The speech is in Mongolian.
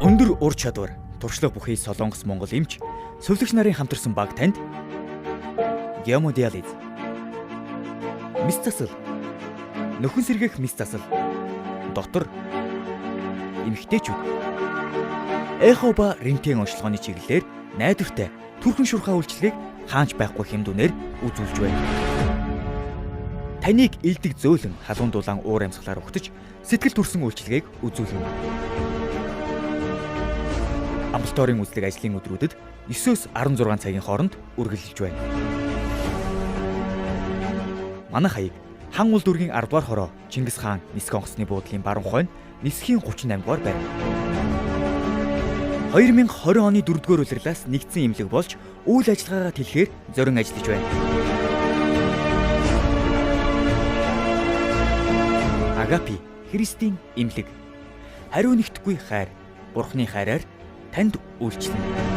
Өндөр ур чадвар, туршлага бүхий Солонгос Монгол эмч, сувлагч нарын хамтарсан баг танд гемодиализ, мис засал, нөхөн сэргээх мис засал, дотор эмэгтэйчүүд эхо ба рентген онцлогооны чиглэлээр найдвартай түрхэн шурхаа үйлчлэгийг хаанч байхгүй хэмдүүнээр үзүүлж байна. Таныг илдэг зөөлөн халуун дулаан уур амьсгалаар угтаж сэтгэл төрсөн үйлчлэгийг үзүүлнэ. Амбулаторийн үзлэг ажлын өдрүүдэд 9-өөс 16 цагийн хооронд үргэлжилж байна. Манайх хаяг хан улс дүүргийн 10 дугаар хороо Чингис хаан нисэх онгоцны буудлын баруун хойно нисхийн 38 дугаар байна. 2020 оны 4 дугаар улирлаас нэгдсэн эмнэлэг болж үйл ажиллагаагаа тэлэхээр зорин ажиллаж байна. Агапи Христийн эмнэлэг. Хариу нэгдэхгүй хайр, Бурхны хайраар танд үйлчлэнэ.